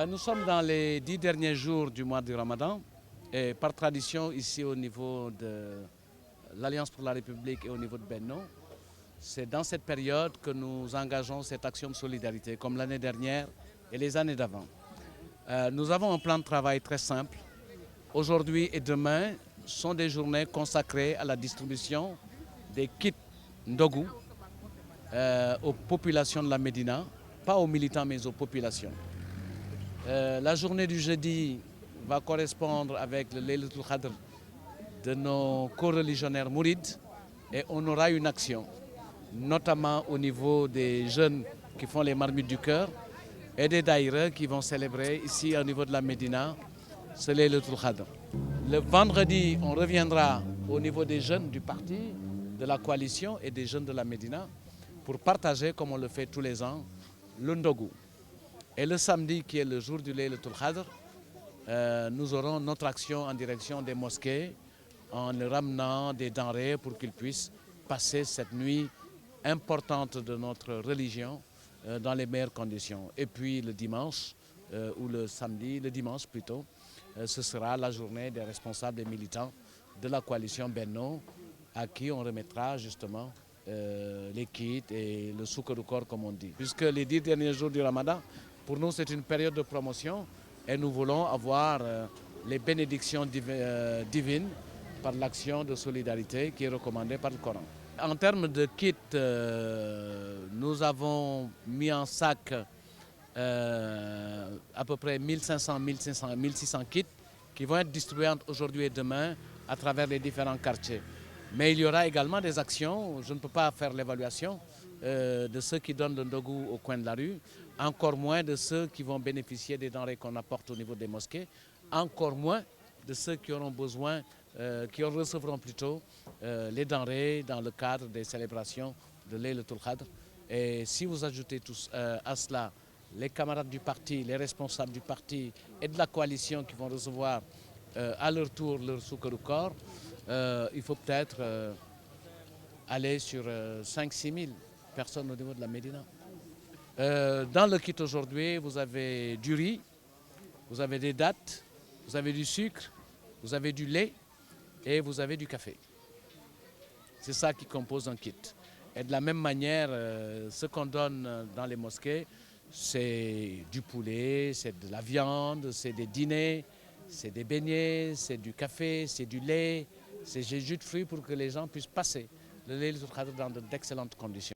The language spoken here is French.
Nous sommes dans les 10 derniers jours du mois du Ramadan et par tradition ici au niveau de l'Alliance pour la République et au niveau de Benno, c'est dans cette période que nous engageons cette action de solidarité comme l'année dernière et les années d'avant. Nous avons un plan de travail très simple. Aujourd'hui et demain sont des journées consacrées à la distribution des kits Ndogu aux populations de la Médina, pas aux militants mais aux populations. La journée du jeudi va correspondre avec le Laylatul Qadr de nos co-religionnaires mourides et on aura une action, notamment au niveau des jeunes qui font les marmites du cœur et des daïras qui vont célébrer ici au niveau de la Médina ce Laylatul Qadr. Le vendredi, on reviendra au niveau des jeunes du parti, de la coalition et des jeunes de la Médina pour partager, comme on le fait tous les ans, le Ndogu. Et le samedi, qui est le jour du Laylatul Qadr, nous aurons notre action en direction des mosquées en leur ramenant des denrées pour qu'ils puissent passer cette nuit importante de notre religion dans les meilleures conditions. Et puis le dimanche, ou le samedi, le dimanche plutôt, ce sera la journée des responsables et militants de la coalition Benno à qui on remettra justement les kits et le souk du corps comme on dit. Puisque les 10 derniers jours du Ramadan, pour nous c'est une période de promotion et nous voulons avoir les bénédictions divines par l'action de solidarité qui est recommandée par le Coran. En termes de kits, nous avons mis en sac à peu près 1500, 1600 kits qui vont être distribués aujourd'hui et demain à travers les différents quartiers. Mais il y aura également des actions, je ne peux pas faire l'évaluation de ceux qui donnent le Ndogu au coin de la rue, encore moins de ceux qui vont bénéficier des denrées qu'on apporte au niveau des mosquées, encore moins de ceux qui auront besoin, qui recevront plutôt les denrées dans le cadre des célébrations de Laylatul Qadr. Et si vous ajoutez à cela les camarades du parti, les responsables du parti et de la coalition qui vont recevoir à leur tour leur souk du corps, il faut peut-être aller sur 5-6 000 personnes au niveau de la Médina. Dans le kit aujourd'hui, vous avez du riz, vous avez des dattes, vous avez du sucre, vous avez du lait et vous avez du café. C'est ça qui compose un kit. Et de la même manière, ce qu'on donne dans les mosquées, c'est du poulet, c'est de la viande, c'est des dîners, c'est des beignets, c'est du café, c'est du lait, c'est des jus de fruits pour que les gens puissent passer le Laylatul Qadr dans d'excellentes conditions.